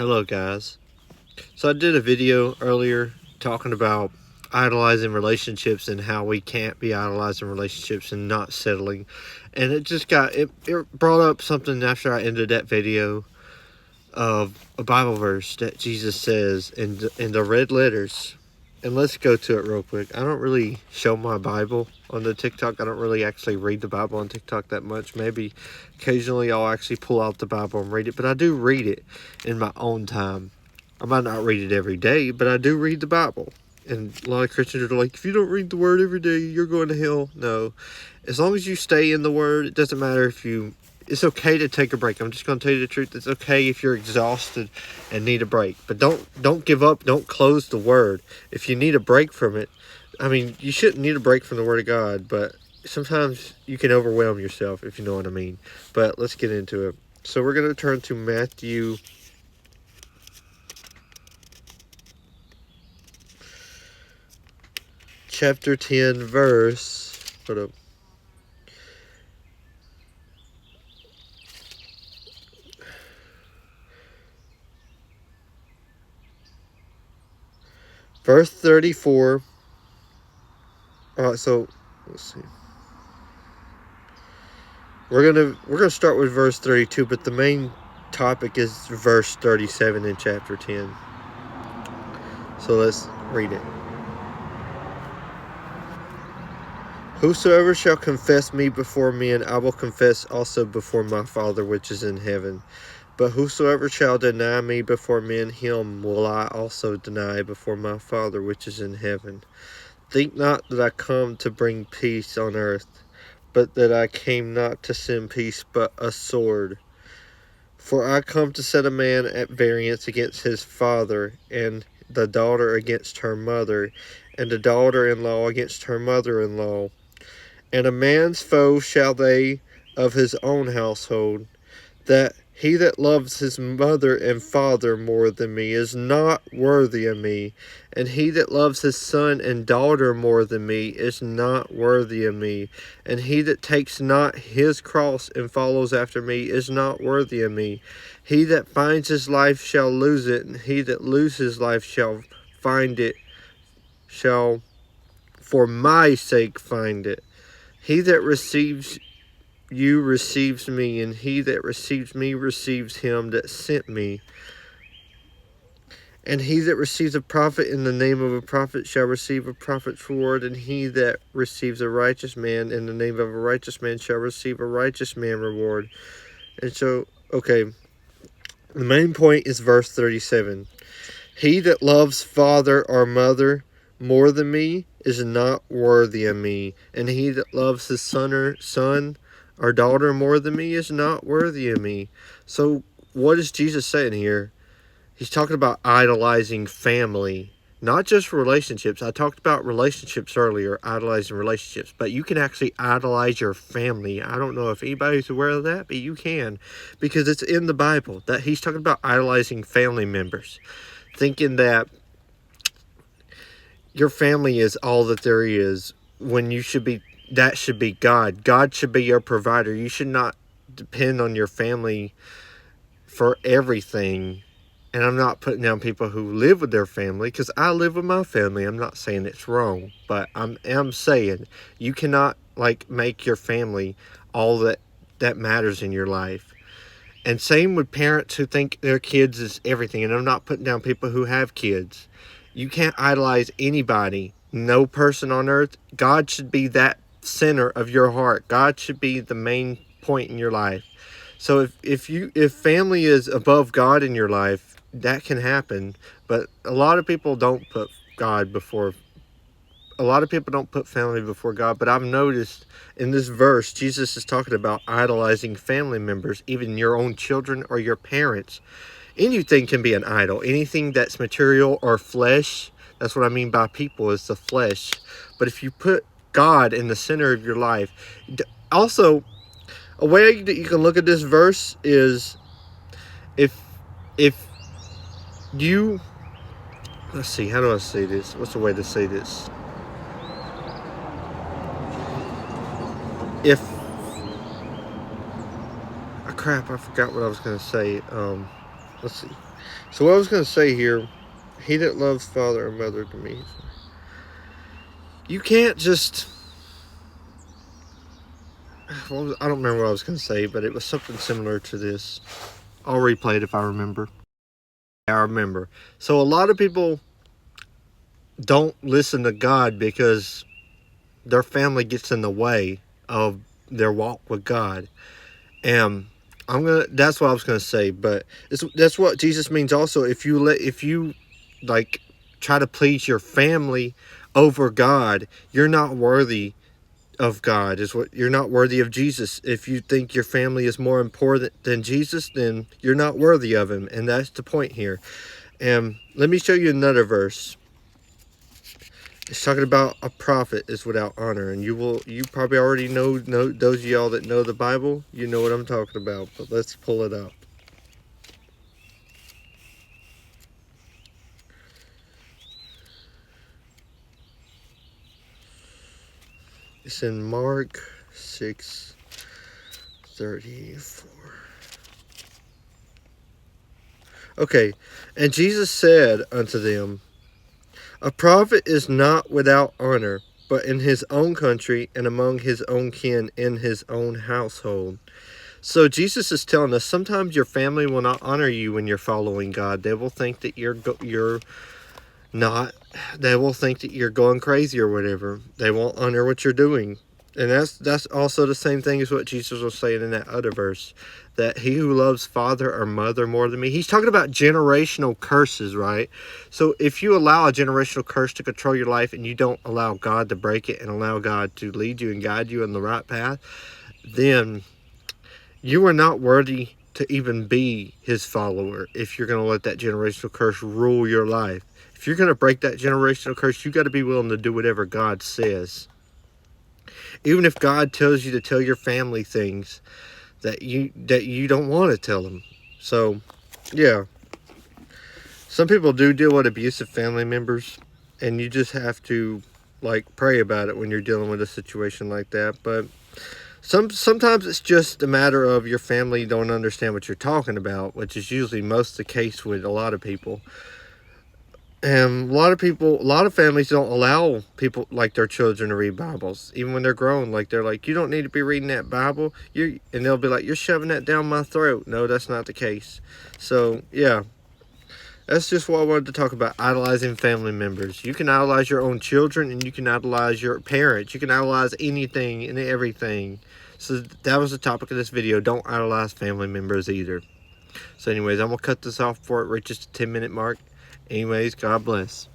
Hello guys. So I did a video earlier talking about idolizing relationships and how we can't be idolizing relationships and not settling. And it brought up something after I ended that video of a Bible verse that Jesus says in the red letters. And let's go to it real quick. I don't really show my Bible on the TikTok. I don't really actually read the Bible on TikTok that much. Maybe occasionally I'll actually pull out the Bible and read it, but I do read it in my own time. I might not read it every day, but I do read the Bible. And a lot of Christians are like, if you don't read the Word every day, you're going to hell. No. As long as you stay in the Word, it doesn't matter if you... It's okay to take a break. I'm just going to tell you the truth. It's okay if you're exhausted and need a break. But don't give up. Don't close the Word. If you need a break from it, I mean, you shouldn't need a break from the Word of God, but sometimes you can overwhelm yourself, if you know what I mean. But let's get into it. So we're going to turn to Matthew... chapter 10, verse... Hold up. Verse 34. So let's see. We're gonna start with verse 32, but the main topic is verse 37 in chapter 10. So let's read it. Whosoever shall confess me before men, I will confess also before my Father which is in heaven. But whosoever shall deny me before men, him will I also deny before my Father which is in heaven. Think not that I come to bring peace on earth, but that I came not to send peace, but a sword. For I come to set a man at variance against his father, and the daughter against her mother, and the daughter-in-law against her mother-in-law. And a man's foe shall they of his own household. That he that loves his mother and father more than me is not worthy of me, and he that loves his son and daughter more than me is not worthy of me, and he that takes not his cross and follows after me is not worthy of me. He that finds his life shall lose it, and he that loses his life shall find it, shall for my sake find it. He that receives you receives me, and he that receives me receives him that sent me. And he that receives a prophet in the name of a prophet shall receive a prophet's reward, and he that receives a righteous man in the name of a righteous man shall receive a righteous man reward. And so, okay, the main point is verse 37. He that loves father or mother more than me is not worthy of me, and he that loves his son or daughter more than me is not worthy of me. So what is Jesus saying here? He's talking about idolizing family, not just relationships. I talked about relationships earlier, idolizing relationships, but you can actually idolize your family. I don't know if anybody's aware of that, but you can, because it's in the Bible that he's talking about idolizing family members, thinking that your family is all that there is, when that should be God. God should be your provider. You should not depend on your family for everything. And I'm not putting down people who live with their family, because I live with my family. I'm not saying it's wrong, but I'm saying you cannot make your family all that matters in your life. And same with parents who think their kids is everything. And I'm not putting down people who have kids. You can't idolize anybody. No person on earth. God should be that center of your heart. God should be the main point in your life. So if family is above God in your life, that can happen. But a lot of people don't put family before God. But I've noticed in this verse, Jesus is talking about idolizing family members, even your own children or your parents. Anything can be an idol. Anything that's material or flesh. That's what I mean by people, is the flesh. But if you put God in the center of your life. Also, a way that you can look at this verse is if you... Let's see, how do I say this? What's the way to say this? Crap, I forgot what I was going to say. let's see. So what I was going to say here, he that loves father or mother to me. You can't just... Well, I don't remember what I was going to say, but it was something similar to this. I'll replay it if I remember. I remember. So a lot of people don't listen to God because their family gets in the way of their walk with God. And that's what I was gonna say, but that's what Jesus means also. If you like try to please your family over God, you're not worthy of God. Is what You're not worthy of Jesus. If you think your family is more important than Jesus, then you're not worthy of him. And that's the point here. And let me show you another verse. It's talking about a prophet is without honor, and you probably already know those of y'all that know the Bible, you know what I'm talking about. But let's pull it up. It's in Mark 6:34. Okay, and Jesus said unto them, a prophet is not without honor, but in his own country and among his own kin in his own household. So Jesus is telling us sometimes your family will not honor you when you're following God. They will think that you're not. They will think that you're going crazy or whatever. They won't honor what you're doing. And that's also the same thing as what Jesus was saying in that other verse, that he who loves father or mother more than me. He's talking about generational curses, right? So if you allow a generational curse to control your life and you don't allow God to break it and allow God to lead you and guide you in the right path, then you are not worthy to even be his follower if you're going to let that generational curse rule your life. If you're going to break that generational curse, you got to be willing to do whatever God says. Even if God tells you to tell your family things that you don't want to tell them. So, yeah. Some people do deal with abusive family members, and you just have to like pray about it when you're dealing with a situation like that. But sometimes it's just a matter of your family don't understand what you're talking about, which is usually most the case with a lot of people. And a lot of families don't allow people like their children to read Bibles, even when they're grown. Like they're like, you don't need to be reading that Bible. And they'll be like, you're shoving that down my throat. No, that's not the case. So yeah, that's just what I wanted to talk about, idolizing family members. You can idolize your own children, and you can idolize your parents. You can idolize anything and everything. So that was the topic of this video. Don't idolize family members either. So anyways, I'm going to cut this off before it reaches the 10-minute mark. Anyways, God bless.